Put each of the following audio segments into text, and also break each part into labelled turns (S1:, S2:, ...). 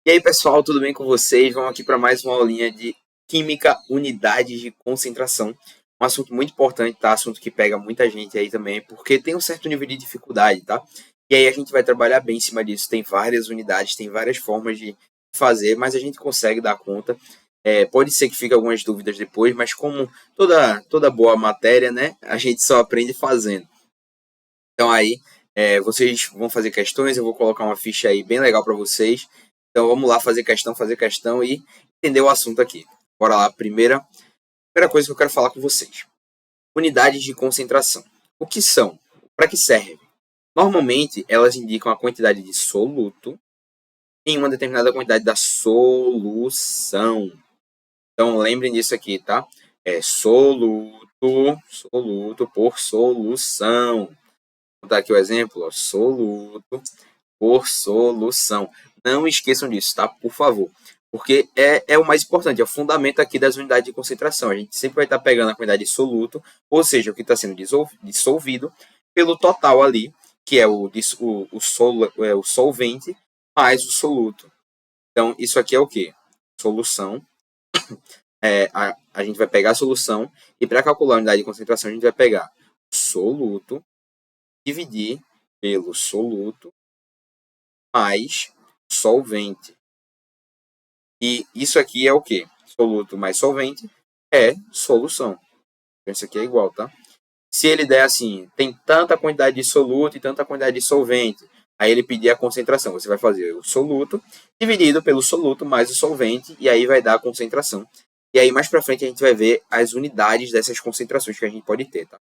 S1: E aí, pessoal, tudo bem com vocês? Vamos aqui para mais uma aulinha de Química, Unidades de Concentração. Um assunto muito importante, tá? Assunto que pega muita gente aí também, porque tem um certo nível de dificuldade, tá? E aí a gente vai trabalhar bem em cima disso. Tem várias unidades, tem várias formas de fazer, mas a gente consegue dar conta. Pode ser que fique algumas dúvidas depois, mas como toda boa matéria, né? A gente só aprende fazendo. Então aí, vocês vão fazer questões, eu vou colocar uma ficha aí bem legal para vocês. Então vamos lá fazer questão e entender o assunto aqui. Bora lá, primeira coisa que eu quero falar com vocês. Unidades de concentração. O que são? Para que servem? Normalmente, elas indicam a quantidade de soluto em uma determinada quantidade da solução. Então lembrem disso aqui, tá? Soluto por solução. Vou dar aqui o exemplo, ó, soluto por solução. Não esqueçam disso, tá? Por favor. Porque é o mais importante, é o fundamento aqui das unidades de concentração. A gente sempre vai estar pegando a quantidade de soluto, ou seja, o que está sendo dissolvido, pelo total ali, que é o solvente, mais o soluto. Então, isso aqui é o quê? Solução. A gente vai pegar a solução, e para calcular a unidade de concentração, a gente vai pegar soluto, dividir pelo soluto, mais solvente. E isso aqui é o quê? Soluto mais solvente é solução. Então, isso aqui é igual, tá? Se ele der assim, tem tanta quantidade de soluto e tanta quantidade de solvente, aí ele pedir a concentração. Você vai fazer o soluto dividido pelo soluto mais o solvente, e aí vai dar a concentração. E aí, mais para frente, a gente vai ver as unidades dessas concentrações que a gente pode ter, tá?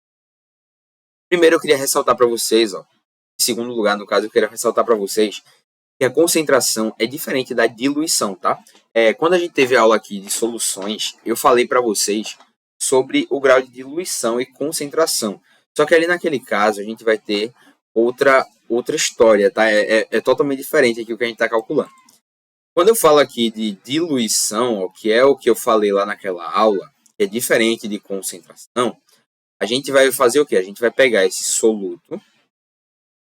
S1: Primeiro, eu queria ressaltar para vocês, ó, em segundo lugar, no caso, eu queria ressaltar para vocês que a concentração é diferente da diluição, tá? Quando a gente teve aula aqui de soluções, eu falei para vocês sobre o grau de diluição e concentração. Só que ali naquele caso a gente vai ter outra história, tá? É totalmente diferente aqui o que a gente está calculando. Quando eu falo aqui de diluição, ó, que é o que eu falei lá naquela aula, que é diferente de concentração, a gente vai fazer o quê? A gente vai pegar esse soluto,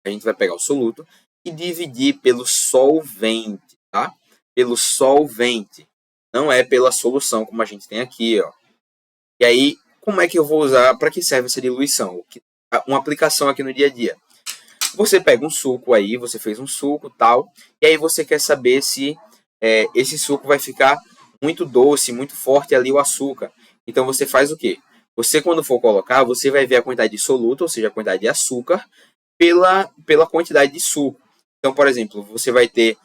S1: a gente vai pegar o soluto e dividir pelo solvente, tá? Pelo solvente. Não é pela solução, como a gente tem aqui, ó. E aí, como é que eu vou usar, para que serve essa diluição? Uma aplicação aqui no dia a dia. Você pega um suco aí, você fez um suco tal, e aí você quer saber se esse suco vai ficar muito doce, muito forte ali o açúcar. Então você faz o quê? Você, quando for colocar, você vai ver a quantidade de soluto, ou seja, a quantidade de açúcar, pela quantidade de suco. Então, por exemplo, você vai ter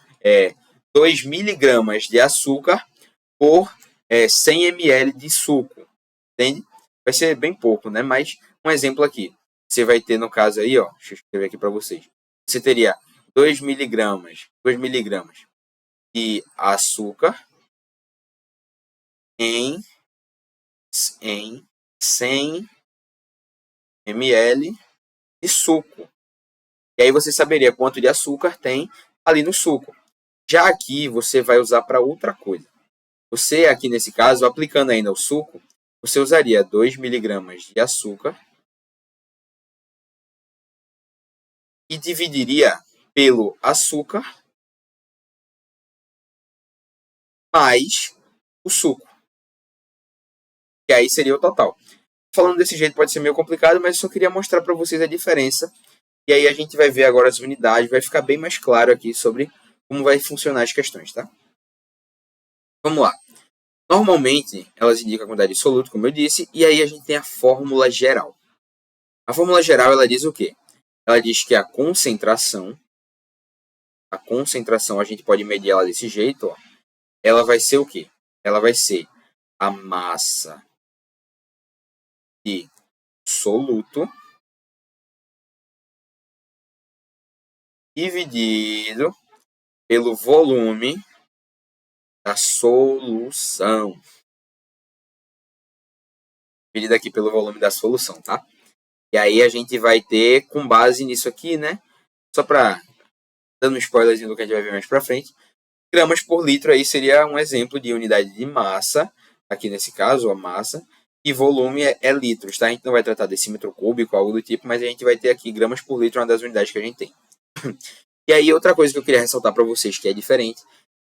S1: 2 miligramas de açúcar por 100 ml de suco. Entende? Vai ser bem pouco, né? Mas um exemplo aqui. Você vai ter, no caso aí, ó, deixa eu escrever aqui para vocês. Você teria 2 miligramas de açúcar em 100 ml de suco. E aí você saberia quanto de açúcar tem ali no suco. Já aqui você vai usar para outra coisa. Você aqui nesse caso, aplicando ainda o suco, você usaria 2 miligramas de açúcar e dividiria pelo açúcar mais o suco. Que aí seria o total. Falando desse jeito pode ser meio complicado, mas eu só queria mostrar para vocês a diferença. E aí a gente vai ver agora as unidades, vai ficar bem mais claro aqui sobre como vai funcionar as questões, tá? Vamos lá. Normalmente, elas indicam a quantidade de soluto, como eu disse, e aí a gente tem a fórmula geral. A fórmula geral, ela diz o quê? Ela diz que a concentração a gente pode medir ela desse jeito, ó. Ela vai ser o quê? Ela vai ser a massa de soluto dividido pelo volume da solução. Dividido aqui pelo volume da solução, tá? E aí a gente vai ter, com base nisso aqui, né? Só para dando um spoilerzinho do que a gente vai ver mais para frente. Gramas por litro aí seria um exemplo de unidade de massa, aqui nesse caso, a massa, e volume é litros, tá? A gente não vai tratar decímetro cúbico, algo do tipo, mas a gente vai ter aqui gramas por litro, uma das unidades que a gente tem. E aí, outra coisa que eu queria ressaltar para vocês, que é diferente,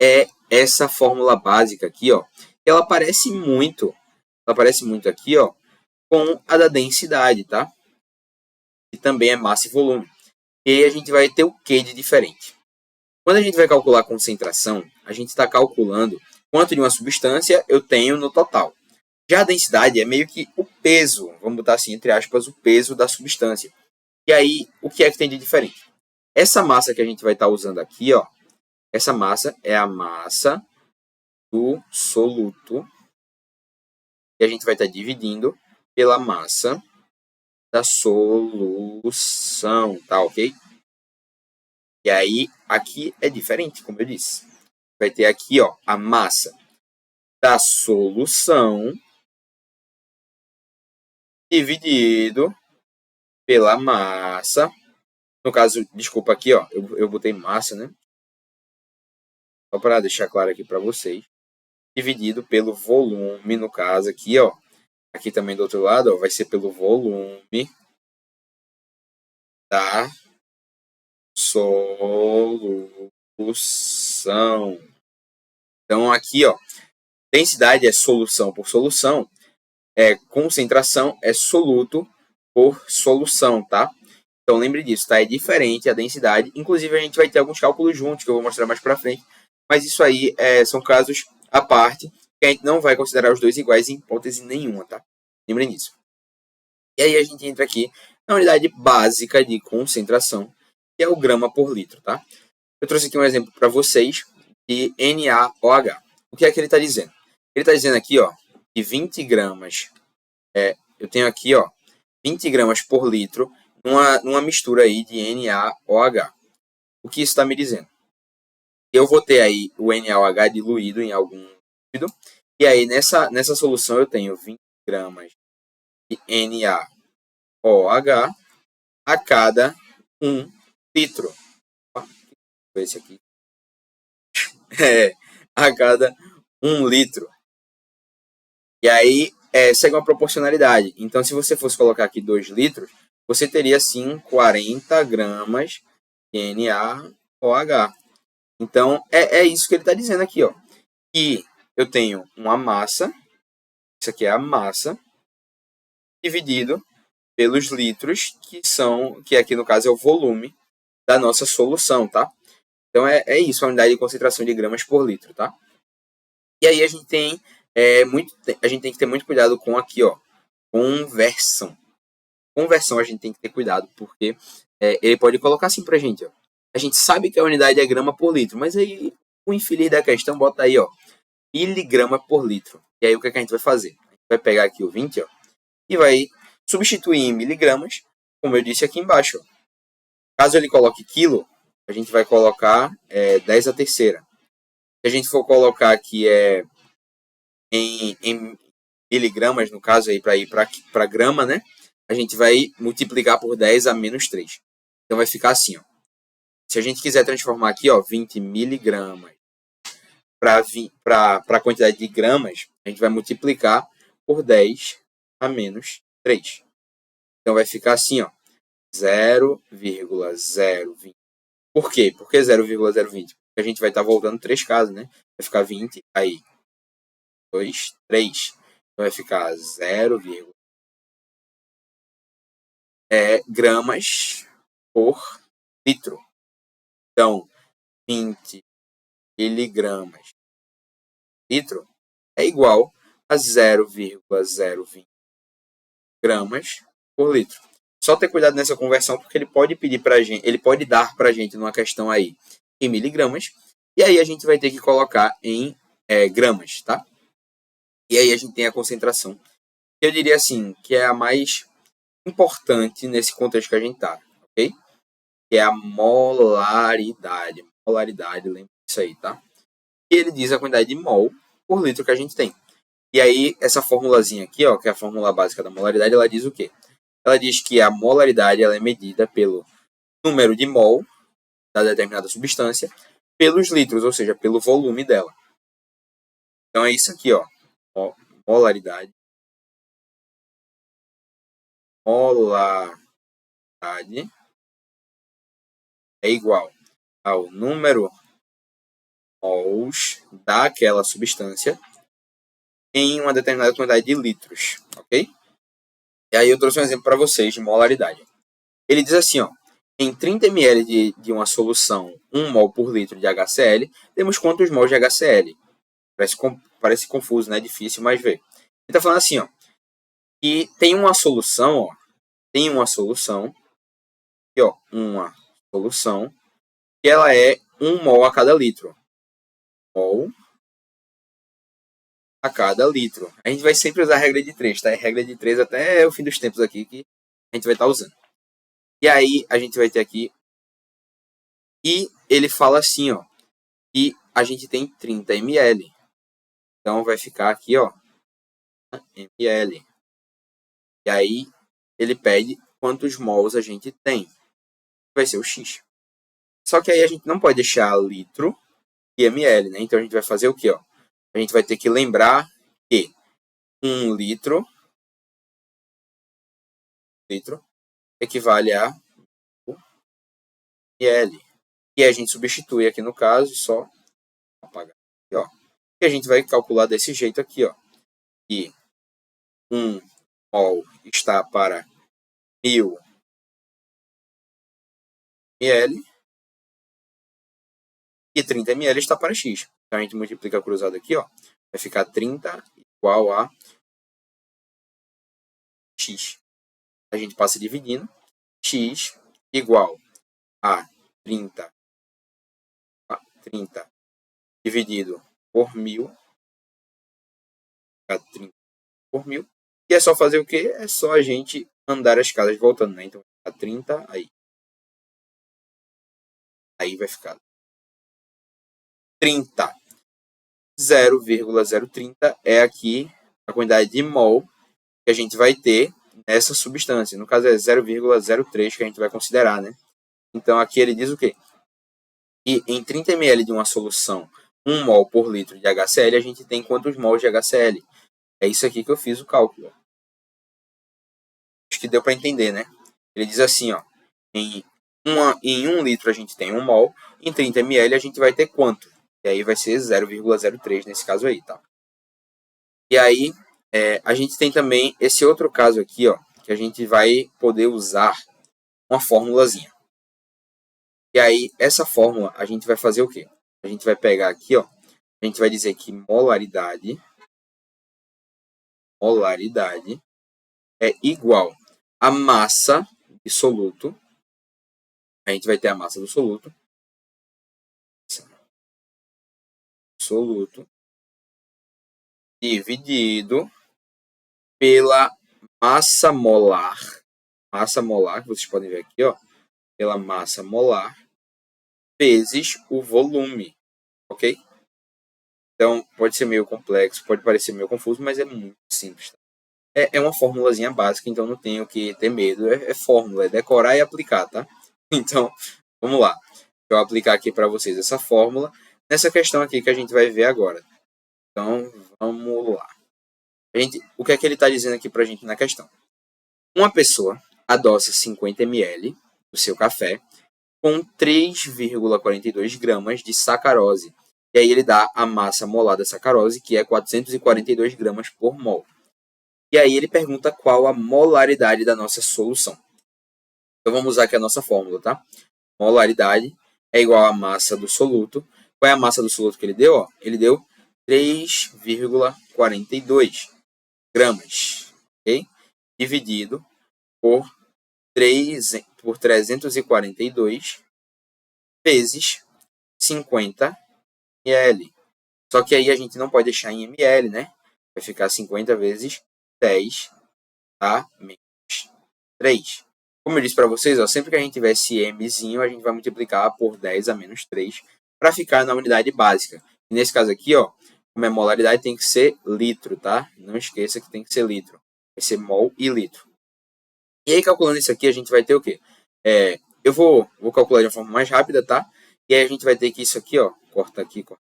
S1: é essa fórmula básica aqui, ó. Ela parece muito aqui, ó, com a da densidade, tá? Que também é massa e volume. E aí a gente vai ter o que de diferente? Quando a gente vai calcular a concentração, a gente está calculando quanto de uma substância eu tenho no total. Já a densidade é meio que o peso, vamos botar assim, entre aspas, o peso da substância. E aí, o que é que tem de diferente? Essa massa que a gente vai estar usando aqui, ó, essa massa é a massa do soluto, e a gente vai estar dividindo pela massa da solução, tá ok? E aí, aqui é diferente, como eu disse. Vai ter aqui, ó, a massa da solução dividido pela massa. No caso, desculpa aqui, ó, eu botei massa, né? Só para deixar claro aqui para vocês. Dividido pelo volume, no caso aqui, ó. Aqui também do outro lado, ó, vai ser pelo volume da solução. Então, aqui, ó, densidade é solução por solução, concentração é soluto por solução, tá? Então, lembre disso, tá? É diferente a densidade. Inclusive, a gente vai ter alguns cálculos juntos, que eu vou mostrar mais pra frente. Mas isso aí são casos à parte, que a gente não vai considerar os dois iguais em hipótese nenhuma, tá? Lembrem disso. E aí, a gente entra aqui na unidade básica de concentração, que é o grama por litro, tá? Eu trouxe aqui um exemplo para vocês de NaOH. O que é que ele está dizendo? Ele está dizendo aqui, ó, que 20 gramas, eu tenho aqui, ó, 20 gramas por litro numa mistura aí de NaOH. O que isso está me dizendo? Eu vou ter aí o NaOH diluído em algum líquido, e aí nessa solução eu tenho 20 gramas de NaOH a cada 1 litro. Esse aqui. A cada 1 litro. E aí segue uma proporcionalidade. Então, se você fosse colocar aqui 2 litros, você teria sim 40 gramas de NaOH. Então, é isso que ele está dizendo aqui, ó. Que eu tenho uma massa, isso aqui é a massa, dividido pelos litros, que aqui no caso é o volume da nossa solução, tá? Então, é isso, a unidade de concentração de gramas por litro, tá? E aí a gente tem a gente tem que ter muito cuidado com aqui, ó, conversão. Conversão a gente tem que ter cuidado, porque ele pode colocar assim pra gente, ó. A gente sabe que a unidade é grama por litro, mas aí o infeliz da questão bota aí, ó, miligrama por litro. E aí o que, é que a gente vai fazer? A gente vai pegar aqui o 20, ó, e vai substituir em miligramas, como eu disse aqui embaixo, ó. Caso ele coloque quilo, a gente vai colocar 10 a terceira. Se a gente for colocar aqui em miligramas, no caso aí para ir para grama, né? A gente vai multiplicar por 10 a menos 3. Então vai ficar assim, ó. Se a gente quiser transformar aqui, ó, 20 miligramas para a quantidade de gramas, a gente vai multiplicar por 10 a menos 3. Então vai ficar assim, ó, 0,020. Por quê? Por que 0,020? Porque a gente vai estar voltando 3 casas, né? Vai ficar 20, aí 2, 3. Então vai ficar 0, gramas por litro. Então, 20 miligramas por litro é igual a 0,020 gramas por litro. Só ter cuidado nessa conversão, porque ele pode pedir para gente, ele pode dar para a gente numa questão aí em miligramas, e aí a gente vai ter que colocar em gramas, tá? E aí a gente tem a concentração, que eu diria assim, que é a mais importante nesse contexto que a gente tá, ok? Que é a molaridade. Molaridade, lembra disso aí, tá? E ele diz a quantidade de mol por litro que a gente tem. E aí, essa formulazinha aqui, ó, que é a fórmula básica da molaridade, ela diz o quê? Ela diz que a molaridade ela é medida pelo número de mol da determinada substância pelos litros, ou seja, pelo volume dela. Então é isso aqui, ó. Molaridade. Molaridade é igual ao número mols daquela substância em uma determinada quantidade de litros, ok? E aí eu trouxe um exemplo para vocês de molaridade. Ele diz assim, ó, em 30 ml de uma solução, 1 mol por litro de HCl, temos quantos mols de HCl? Parece confuso, né? Difícil, mas vê. Ele está falando assim, ó, que tem uma solução, aqui, ó, uma solução, que ela é 1 mol a cada litro. Mol a cada litro. A gente vai sempre usar a regra de 3, tá? É regra de 3 até o fim dos tempos aqui que a gente vai estar usando. E aí a gente vai ter aqui. E ele fala assim, ó, que a gente tem 30 ml. Então vai ficar aqui, ó, ml. E aí ele pede quantos mols a gente tem. Vai ser o X. Só que aí a gente não pode deixar litro e ml, né? Então a gente vai fazer o quê, ó? A gente vai ter que lembrar que 1 litro equivale a ml. E a gente substitui aqui no caso, só apagar aqui, ó. E a gente vai calcular desse jeito aqui, ó. Que 1 mol está para 1000 ml e 30 ml está para X. Então a gente multiplica cruzado aqui, ó. Vai ficar 30 igual a X. A gente passa dividindo. X igual a 30 dividido por 1000. 30 por 1000. E é só fazer o quê? É só a gente andar as casas voltando, né? Então, a 30 aí. Aí vai ficar 30. 0,030 é aqui a quantidade de mol que a gente vai ter nessa substância. No caso é 0,03 que a gente vai considerar, né? Então aqui ele diz o quê? E em 30 ml de uma solução, 1 mol por litro de HCl, a gente tem quantos mols de HCl? É isso aqui que eu fiz o cálculo. Acho que deu para entender, né? Ele diz assim, ó, em 1 litro a gente tem 1 mol, em 30 ml a gente vai ter quanto? E aí vai ser 0,03 nesse caso aí, tá? E aí a gente tem também esse outro caso aqui, ó, que a gente vai poder usar uma fórmulazinha. E aí essa fórmula a gente vai fazer o quê? A gente vai pegar aqui, ó, a gente vai dizer que molaridade é igual a massa de soluto. A gente vai ter a massa do soluto dividido pela massa molar, que vocês podem ver aqui, ó, pela massa molar, vezes o volume, ok? Então, pode ser meio complexo, pode parecer meio confuso, mas é muito simples. Tá? É uma formulazinha básica, então não tenho que ter medo. É fórmula, é decorar e aplicar, tá? Então, vamos lá. Eu vou aplicar aqui para vocês essa fórmula nessa questão aqui que a gente vai ver agora. Então, vamos lá. O que é que ele está dizendo aqui para a gente na questão? Uma pessoa adoça 50 ml do seu café com 3,42 gramas de sacarose. E aí ele dá a massa molar da sacarose, que é 442 gramas por mol. E aí ele pergunta qual a molaridade da nossa solução. Então vamos usar aqui a nossa fórmula, tá? Molaridade é igual à massa do soluto. Qual é a massa do soluto que ele deu? Ó? Ele deu 3,42 gramas, ok? Dividido por 342 vezes 50 ml. Só que aí a gente não pode deixar em ml, né? Vai ficar 50 vezes 10 a menos 3. Como eu disse para vocês, ó, sempre que a gente tiver esse mzinho, a gente vai multiplicar por 10 a menos 3 para ficar na unidade básica. E nesse caso aqui, ó, como é molaridade, tem que ser litro, tá? Não esqueça que tem que ser litro. Vai ser mol e litro. E aí, calculando isso aqui, a gente vai ter o quê? Eu vou calcular de uma forma mais rápida, tá? E aí a gente vai ter que isso aqui, ó, corta aqui, ó.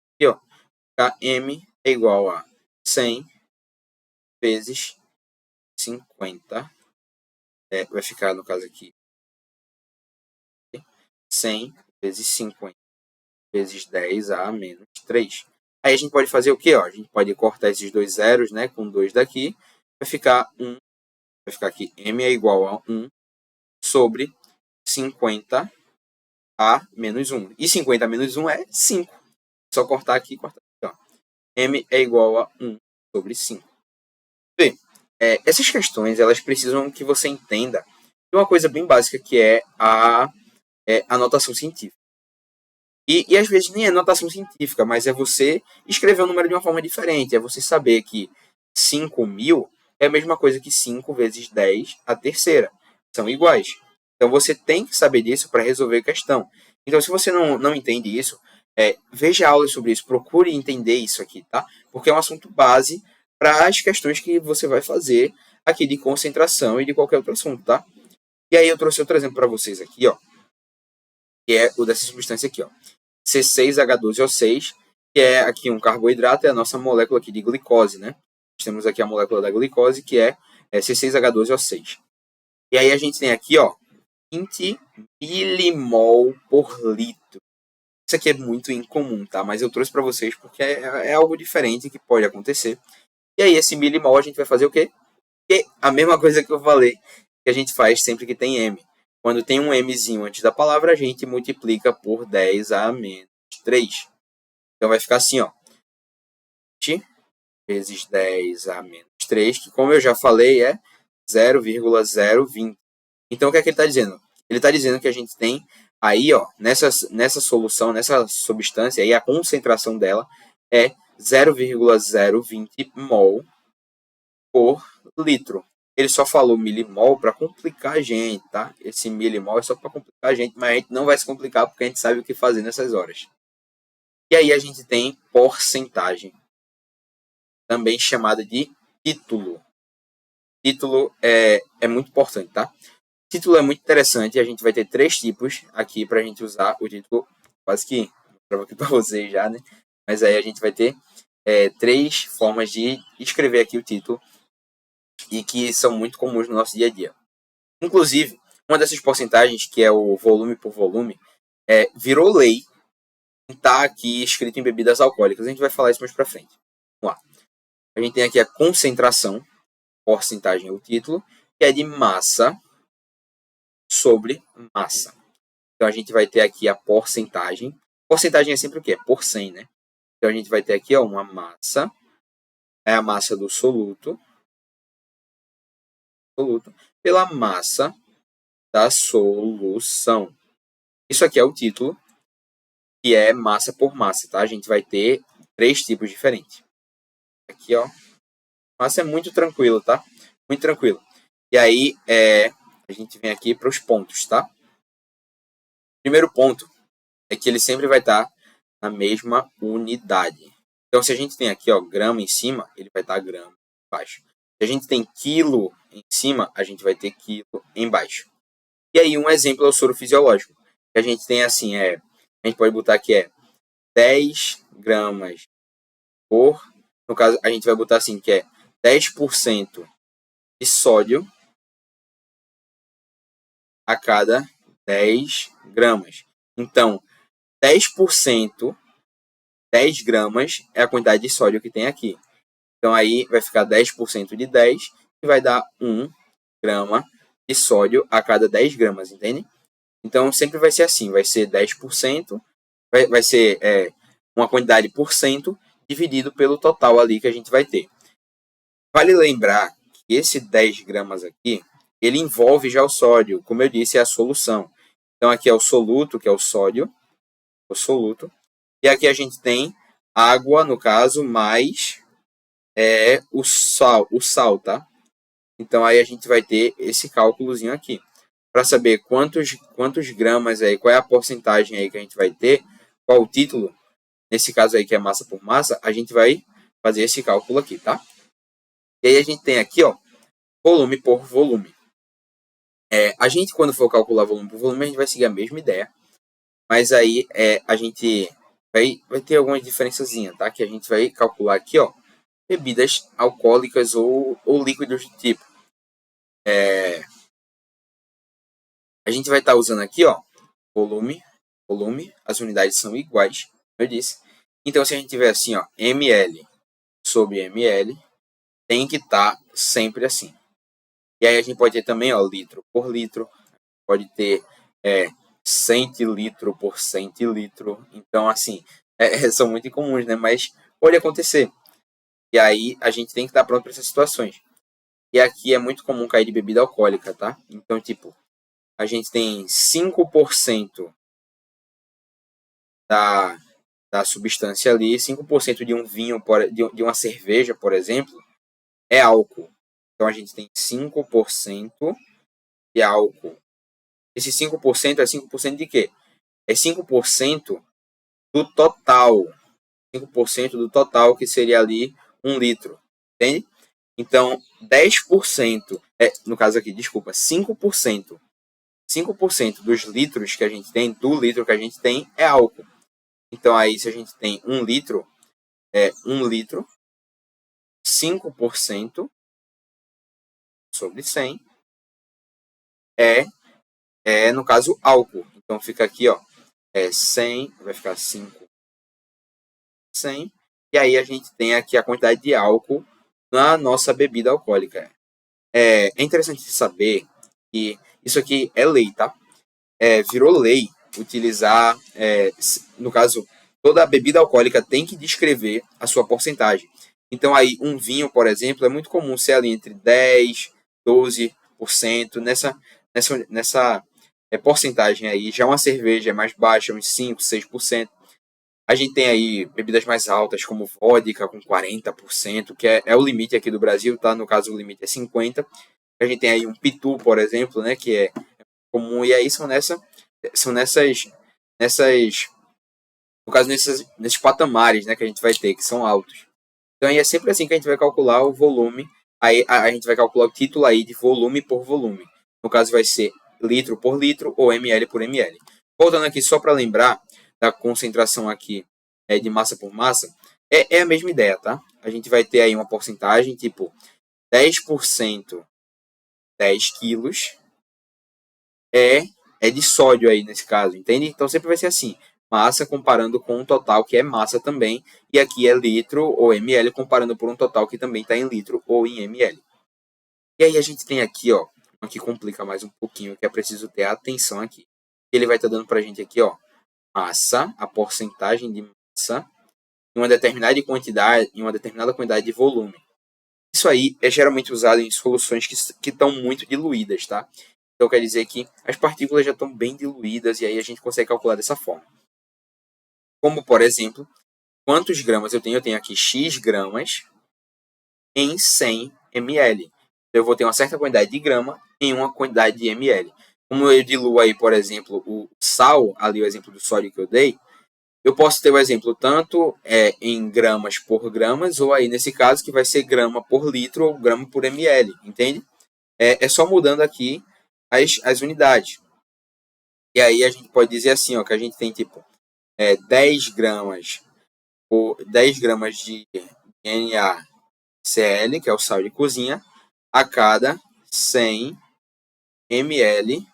S1: Km é igual a 100 vezes 50. Vai ficar, no caso aqui, 100 vezes 50 vezes 10 a menos 3. Aí a gente pode fazer o quê? Ó? A gente pode cortar esses dois zeros, né, com 2 daqui. Vai ficar aqui, m é igual a 1 sobre 50 a menos 1. E 50 a menos 1 é 5. Só cortar aqui e cortar aqui. Ó. M é igual a 1 sobre 5. Bem, essas questões elas precisam que você entenda de uma coisa bem básica que é a notação científica. E às vezes nem é notação científica, mas é você escrever o número de uma forma diferente. É você saber que 5.000 é a mesma coisa que 5 vezes 10 a terceira. São iguais. Então você tem que saber disso para resolver a questão. Então, se você não entende isso, veja aulas sobre isso, procure entender isso aqui, tá? Porque é um assunto base para as questões que você vai fazer aqui de concentração e de qualquer outro assunto, tá? E aí eu trouxe outro exemplo para vocês aqui, ó, que é o dessa substância aqui, ó. C6H12O6, que é aqui um carboidrato, é a nossa molécula aqui de glicose, né? Temos aqui a molécula da glicose, que é C6H12O6. E aí a gente tem aqui, ó, 20 milimol por litro. Isso aqui é muito incomum, tá? Mas eu trouxe para vocês porque é algo diferente que pode acontecer. E aí esse milimol a gente vai fazer o quê? A mesma coisa que eu falei, que a gente faz sempre que tem M. Quando tem um Mzinho antes da palavra, a gente multiplica por 10 a menos 3. Então vai ficar assim, ó. 20 vezes 10 a menos 3, que como eu já falei é 0,020. Então o que é que ele está dizendo? Ele está dizendo que a gente tem aí, ó, nessa solução, nessa substância, aí a concentração dela é 0,020 mol por litro. Ele só falou milimol para complicar a gente, tá? Esse milimol é só para complicar a gente, mas a gente não vai se complicar porque a gente sabe o que fazer nessas horas. E aí a gente tem porcentagem, também chamada de título. Título é muito importante, tá? Título é muito interessante, a gente vai ter 3 tipos aqui para a gente usar o título, quase que mostrava aqui para vocês já, né? Mas aí a gente vai ter 3 formas de escrever aqui o título e que são muito comuns no nosso dia a dia. Inclusive, uma dessas porcentagens, que é o volume por volume, virou lei e está aqui escrito em bebidas alcoólicas. A gente vai falar isso mais para frente. Vamos lá. A gente tem aqui a concentração, porcentagem é o título, que é de massa sobre massa. Então a gente vai ter aqui a porcentagem. Porcentagem é sempre o quê? Por 100, né? Então a gente vai ter aqui, ó, uma massa. É a massa do soluto. Pela massa da solução. Isso aqui é o título, que é massa por massa, tá? A gente vai ter 3 tipos diferentes. Aqui, ó. Massa é muito tranquilo, tá? Muito tranquilo. E aí, a gente vem aqui para os pontos, tá? Primeiro ponto é que ele sempre vai estar na mesma unidade. Então, se a gente tem aqui, ó, grama em cima, ele vai estar grama embaixo. Se a gente tem quilo em cima, a gente vai ter quilo embaixo. E aí, um exemplo é o soro fisiológico. Que a gente tem assim, a gente pode botar aqui 10 gramas por... No caso, a gente vai botar assim, que é 10% de sódio a cada 10 gramas. Então, 10%, 10 gramas é a quantidade de sódio que tem aqui. Então, aí vai ficar 10% de 10 e vai dar 1 grama de sódio a cada 10 gramas, entende? Então, sempre vai ser assim, vai ser 10%, vai ser uma quantidade por cento dividido pelo total ali que a gente vai ter. Vale lembrar que esse 10 gramas aqui, ele envolve já o sódio, como eu disse, é a solução. Então, aqui é o soluto, que é o sódio, o soluto. E aqui a gente tem água, no caso, mais o sal, tá? Então, aí a gente vai ter esse cálculozinho aqui. Para saber quantos gramas aí, qual é a porcentagem aí que a gente vai ter, qual o título, nesse caso aí que é massa por massa, a gente vai fazer esse cálculo aqui, tá? E aí a gente tem aqui, ó, volume por volume. A gente, quando for calcular volume por volume, a gente vai seguir a mesma ideia. Mas aí a gente vai ter algumas diferençazinhas, tá? Que a gente vai calcular aqui, ó, bebidas alcoólicas ou líquidos do tipo. A gente vai estar usando aqui, ó, volume volume, as unidades são iguais, como eu disse. Então, se a gente tiver assim, ó, ml sobre ml, tem que estar sempre assim. E aí a gente pode ter também, ó, litro por litro, pode ter centilitro por centilitro. Então, assim, são muito incomuns, né? Mas pode acontecer. E aí a gente tem que estar pronto para essas situações. E aqui é muito comum cair de bebida alcoólica, tá? Então, tipo, a gente tem 5% da substância ali, 5% de um vinho, de uma cerveja, por exemplo, é álcool. Então, a gente tem 5% de álcool. Esse 5% é 5% de quê? É 5% do total. 5% do total, que seria ali 1 litro. Entende? Então, 10%, no caso aqui, desculpa, 5%. 5% dos litros que a gente tem, do litro que a gente tem, é álcool. Então, aí, se a gente tem 1 litro, 1 litro, 5% sobre 100 no caso, álcool. Então, fica aqui, ó, 100, vai ficar 5, 100. E aí, a gente tem aqui a quantidade de álcool na nossa bebida alcoólica. É interessante saber que isso aqui é lei, tá? Virou lei utilizar, no caso, toda bebida alcoólica tem que descrever a sua porcentagem. Então, aí, um vinho, por exemplo, é muito comum ser ali entre 10%, 12%, nessa porcentagem aí. Já uma cerveja é mais baixa, uns 5%, 6%. A gente tem aí bebidas mais altas, como vodka, com 40%, que é o limite aqui do Brasil, tá? No caso, o limite é 50%. A gente tem aí um pitu, por exemplo, né, que é comum, e aí são no caso, nesses patamares, né, que a gente vai ter, que são altos. Então, aí é sempre assim que a gente vai calcular o volume, aí a gente vai calcular o título aí de volume por volume. No caso, vai ser litro por litro ou ml por ml. Voltando aqui só para lembrar da concentração aqui de massa por massa, é a mesma ideia, tá? A gente vai ter aí uma porcentagem, tipo, 10%, 10 quilos, é de sódio aí nesse caso, entende? Então sempre vai ser assim, massa comparando com um total que é massa também, e aqui é litro ou ml comparando por um total que também está em litro ou em ml. E aí a gente tem aqui, ó, uma que complica mais um pouquinho, que é preciso ter atenção aqui. Ele vai estar dando para a gente aqui, ó, massa, a porcentagem de massa, em uma determinada quantidade de volume. Isso aí é geralmente usado em soluções que estão muito diluídas, tá? Então quer dizer que as partículas já estão bem diluídas e aí a gente consegue calcular dessa forma. Como, por exemplo, quantos gramas eu tenho? Eu tenho aqui X gramas em 100 ml. Eu vou ter uma certa quantidade de grama em uma quantidade de ml. Como eu diluo aí, por exemplo, o sal, ali o exemplo do sódio que eu dei, eu posso ter o exemplo tanto em gramas por gramas, ou aí nesse caso que vai ser grama por litro ou grama por ml, entende? É só mudando aqui as unidades. E aí a gente pode dizer assim, ó, que a gente tem tipo 10 gramas de NaCl, que é o sal de cozinha, a cada 100 ml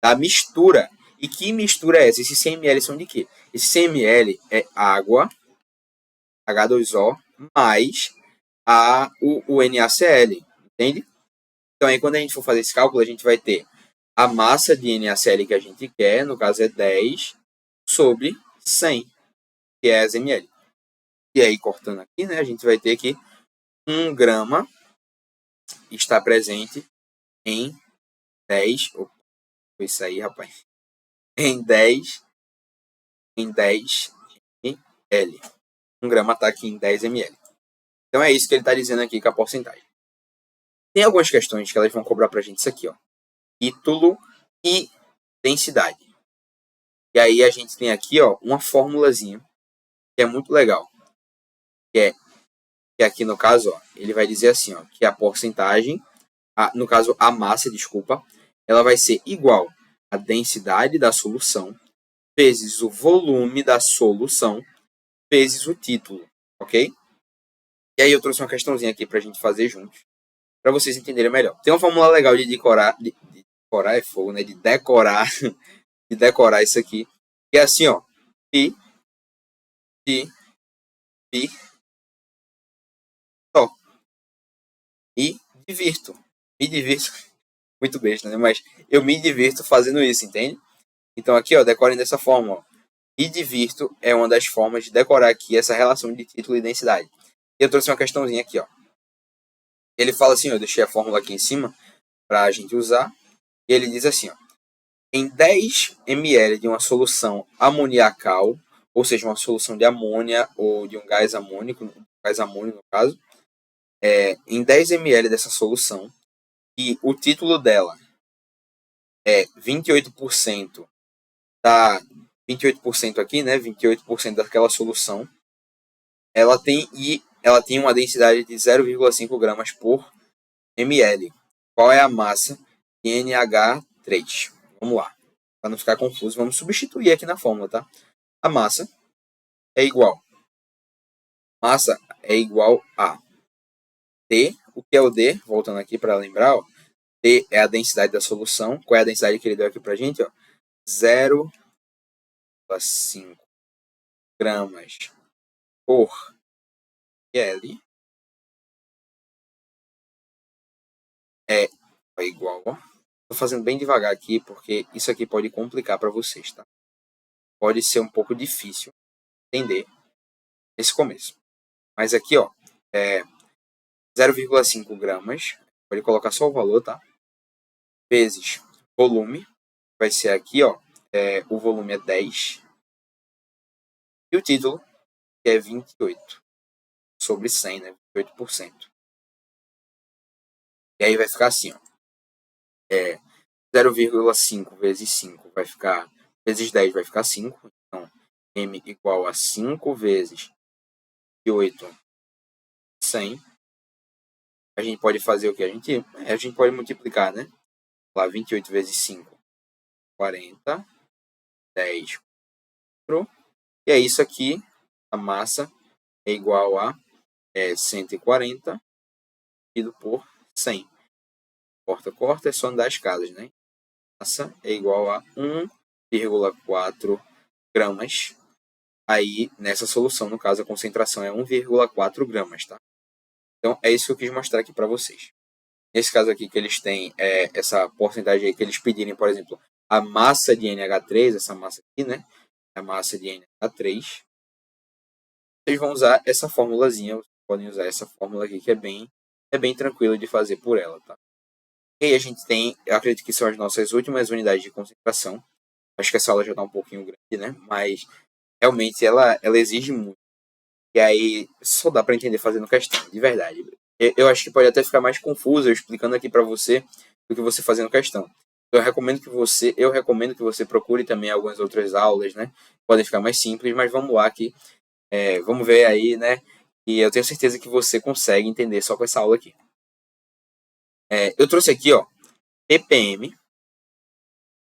S1: da mistura. E que mistura é essa? Esses 100 ml são de quê? Esse 100 ml é água, H2O, mais o NaCl, entende? Então aí quando a gente for fazer esse cálculo, a gente vai ter a massa de NaCl que a gente quer, no caso é 10 sobre 100, que é as ml. E aí, cortando aqui, né, a gente vai ter que 1 grama está presente em 10. Opa, foi isso aí, rapaz. Em 10 ml. 1 grama está aqui em 10 ml. Então é isso que ele está dizendo aqui com a porcentagem. Tem algumas questões que elas vão cobrar para a gente isso aqui, ó. Título e densidade. E aí a gente tem aqui, ó, uma formulazinha que é muito legal. Que aqui no caso, ó, ele vai dizer assim, ó, que a porcentagem, no caso a massa, desculpa, ela vai ser igual à densidade da solução vezes o volume da solução vezes o título, ok? E aí eu trouxe uma questãozinha aqui pra gente fazer juntos, para vocês entenderem melhor. Tem uma fórmula legal de decorar, de decorar é fogo, né? De decorar isso aqui, E é assim, ó. Pi, pi, pi, só. E divirto. Me divirto. Muito besta, né? Mas eu me divirto fazendo isso, entende? Então aqui, ó, decorem dessa forma, ó. Me divirto é uma das formas de decorar aqui essa relação de título e densidade. E eu trouxe uma questãozinha aqui, ó. Ele fala assim, ó, eu deixei a fórmula aqui em cima para a gente usar. E ele diz assim, ó. Em 10 ml de uma solução amoniacal, ou seja, uma solução de amônia ou de um gás amônico no caso, em 10 ml dessa solução, e o título dela é 28% da 28% aqui, né? 28% daquela solução, ela tem uma densidade de 0,5 gramas por ml. Qual é a massa de NH3? Vamos lá. Para não ficar confuso, vamos substituir aqui na fórmula, tá? A massa é igual. Massa é igual a D. O que é o D? Voltando aqui para lembrar, ó. D é a densidade da solução. Qual é a densidade que ele deu aqui para a gente? 0,5 gramas por ml é igual, ó. Estou fazendo bem devagar aqui, porque isso aqui pode complicar para vocês, tá? Pode ser um pouco difícil entender nesse começo. Mas aqui, ó, 0,5 gramas, pode colocar só o valor, tá? Vezes volume, vai ser aqui, ó, o volume é 10. E o título, que é 28 sobre 100, né? 28%. E aí vai ficar assim, ó. 0,5 vezes 5 vai ficar, vezes 10 vai ficar 5. Então, M igual a 5 vezes 28, 100. A gente pode fazer o que? A gente pode multiplicar, né? Lá, 28 vezes 5, 40. 10, 4. E é isso aqui. A massa é igual a 140 dividido por 100. Corta, é só andar as casas, né? Massa é igual a 1,4 gramas. Aí, nessa solução, no caso, a concentração é 1,4 gramas, tá? Então, é isso que eu quis mostrar aqui para vocês. Nesse caso aqui, que eles têm essa porcentagem aí, que eles pedirem, por exemplo, a massa de NH3, essa massa aqui, né? A massa de NH3. Vocês vão usar essa formulazinha, vocês podem usar essa fórmula aqui, que é bem tranquilo de fazer por ela, tá? E aí a gente tem, eu acredito que são as nossas últimas unidades de concentração. Acho que essa aula já está um pouquinho grande, né? Mas realmente ela exige muito. E aí só dá para entender fazendo questão, de verdade. Eu acho que pode até ficar mais confuso eu explicando aqui para você do que você fazendo questão. Eu recomendo que você procure também algumas outras aulas, né? Podem ficar mais simples, mas vamos lá aqui. Vamos ver aí, né? E eu tenho certeza que você consegue entender só com essa aula aqui. Eu trouxe aqui, ó, ppm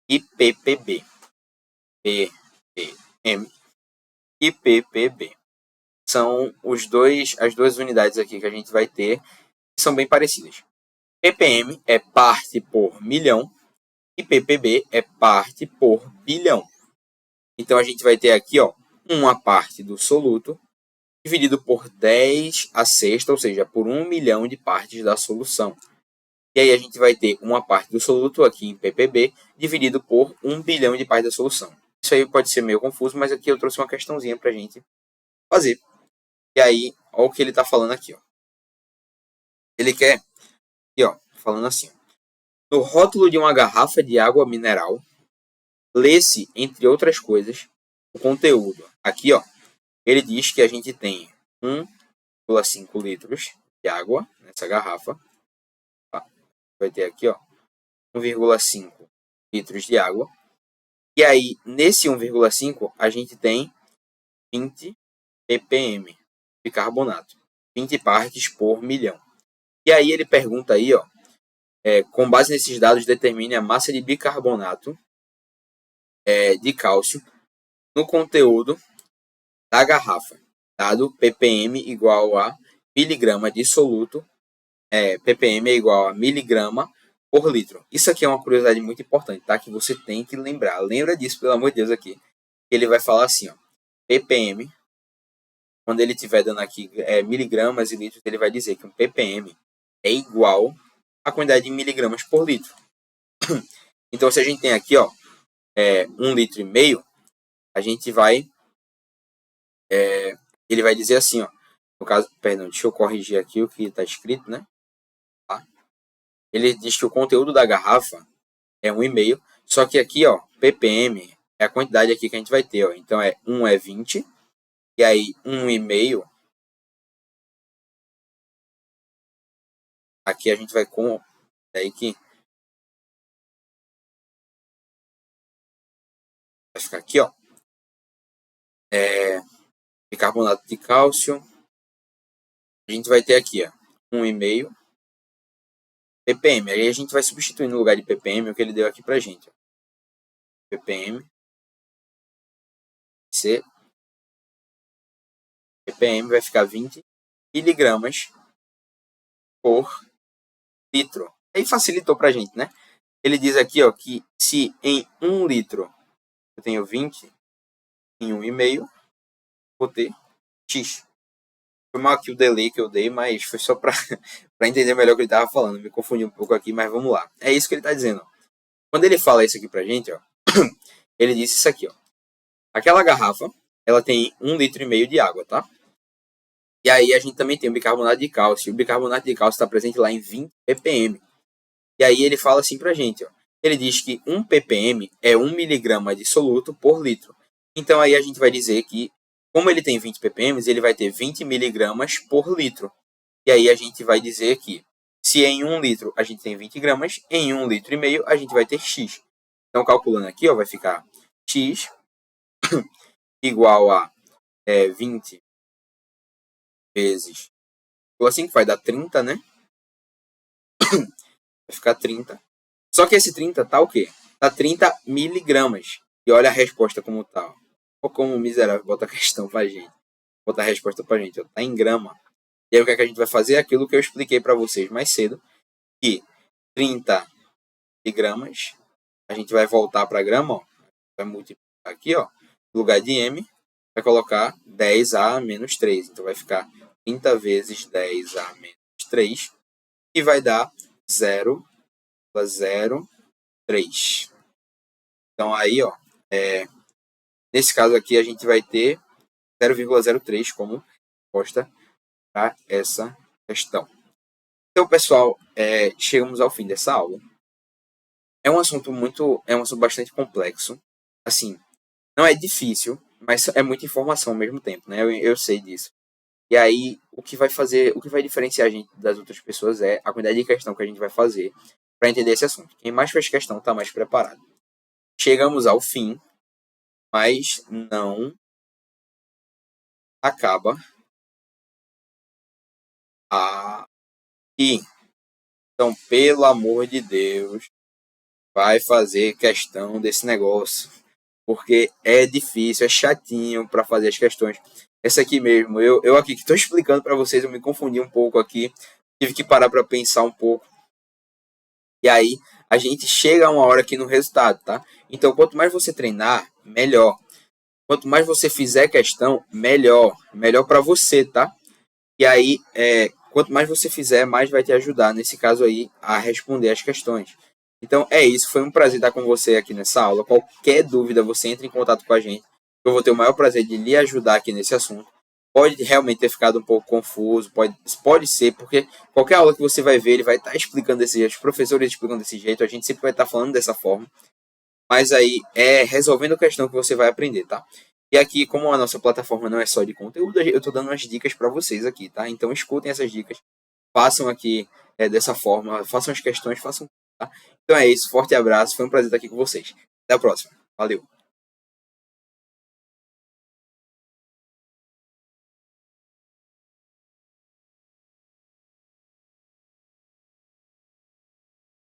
S1: e ppb. ppm e ppb. São as duas unidades aqui que a gente vai ter, que são bem parecidas. ppm é parte por milhão e ppb é parte por bilhão. Então a gente vai ter aqui, ó, uma parte do soluto dividido por 10 a sexta, ou seja, por 1 milhão de partes da solução. E aí a gente vai ter uma parte do soluto aqui em ppb dividido por 1 bilhão de partes da solução. Isso aí pode ser meio confuso, mas aqui eu trouxe uma questãozinha para a gente fazer. E aí, olha o que ele está falando aqui, ó. Ele quer, aqui, ó, falando assim, no rótulo de uma garrafa de água mineral, lê-se, entre outras coisas, o conteúdo. Aqui, ó, ele diz que a gente tem 1,5 litros de água nessa garrafa. Vai ter aqui, ó, 1,5 litros de água. E aí, nesse 1,5, a gente tem 20 ppm de carbonato. 20 partes por milhão. E aí ele pergunta aí, ó, com base nesses dados, determine a massa de bicarbonato de cálcio no conteúdo da garrafa, dado ppm igual a miligrama de soluto, ppm é igual a miligrama por litro. Isso aqui é uma curiosidade muito importante, tá? Que você tem que lembrar. Lembra disso, pelo amor de Deus, aqui. ele vai falar assim, ó, ppm, quando ele estiver dando aqui miligramas e litros, ele vai dizer que um ppm é igual à quantidade de miligramas por litro. Então, se a gente tem aqui, ó, 1,5 litro, a gente vai... ele vai dizer assim, ó, no caso, perdão, deixa eu corrigir aqui o que está escrito, né? Tá? Ele diz que o conteúdo da garrafa é 1,5, só que aqui, ó, ppm é a quantidade aqui que a gente vai ter, ó. Então, 1 é 20, e aí 1,5, aqui a gente vai com... Daí que vai ficar aqui, ó, bicarbonato de cálcio. A gente vai ter aqui, ó, 1,5 ppm. Aí a gente vai substituir no lugar de ppm o que ele deu aqui pra gente, ó. ppm C ppm vai ficar 20 miligramas por litro. Aí facilitou pra gente, né? Ele diz aqui, ó, que se em 1 litro eu tenho 20, em 1,5 vou ter X. Foi mal aqui o delay que eu dei, mas foi só para entender melhor o que ele estava falando. Me confundi um pouco aqui, mas vamos lá. É isso que ele está dizendo. Quando ele fala isso aqui pra gente, ó, ele disse isso aqui, ó. Aquela garrafa, ela tem 1,5 litro de água, tá? E aí a gente também tem o bicarbonato de cálcio. O bicarbonato de cálcio está presente lá em 20 ppm. E aí ele fala assim pra gente, ó. Ele diz que 1 ppm é 1 miligrama de soluto por litro. Então aí a gente vai dizer que, como ele tem 20 ppm, ele vai ter 20 miligramas por litro. E aí a gente vai dizer que, se em 1 litro a gente tem 20 gramas, em 1,5 litro a gente vai ter X. Então calculando aqui, ó, vai ficar X igual a 20 vezes 5, vai dar 30, né? Vai ficar 30. Só que esse 30 tá o quê? Tá 30 miligramas. E olha a resposta como tá. Olha como o miserável bota a questão pra gente. Bota a resposta pra gente. Ó, tá em grama. E aí o que, é que a gente vai fazer? Aquilo que eu expliquei pra vocês mais cedo. Que 30 miligramas. A gente vai voltar pra grama. Ó, vai multiplicar aqui, ó. No lugar de M, vai colocar 10A menos 3. Então vai ficar 30 vezes 10A menos 3. E vai dar 0,03. Então aí, ó, nesse caso aqui a gente vai ter 0,03 como resposta para essa questão. Então, pessoal, chegamos ao fim dessa aula. É um assunto bastante complexo. Assim, não é difícil, mas é muita informação ao mesmo tempo, né? Eu sei disso. E aí, o que vai diferenciar a gente das outras pessoas é a quantidade de questão que a gente vai fazer para entender esse assunto. Quem mais fez questão está mais preparado. Chegamos ao fim, mas não acaba aqui. Então, pelo amor de Deus, vai fazer questão desse negócio, porque é difícil, é chatinho para fazer as questões. Essa aqui mesmo, eu aqui que estou explicando para vocês, eu me confundi um pouco aqui, tive que parar para pensar um pouco. E aí, a gente chega a uma hora aqui no resultado, tá? Então, quanto mais você treinar, melhor. Quanto mais você fizer questão, melhor. Melhor para você, tá? E aí, quanto mais você fizer, mais vai te ajudar, nesse caso aí, a responder as questões. Então, é isso. Foi um prazer estar com você aqui nessa aula. Qualquer dúvida, você entra em contato com a gente. Eu vou ter o maior prazer de lhe ajudar aqui nesse assunto. Pode realmente ter ficado um pouco confuso, pode ser, porque qualquer aula que você vai ver, ele vai estar explicando desse jeito, os professores explicam desse jeito, a gente sempre vai estar falando dessa forma. Mas aí, resolvendo a questão que você vai aprender, tá? E aqui, como a nossa plataforma não é só de conteúdo, eu estou dando umas dicas para vocês aqui, tá? Então, escutem essas dicas, façam aqui dessa forma, façam as questões, façam, tá? Então é isso, forte abraço, foi um prazer estar aqui com vocês. Até a próxima, valeu!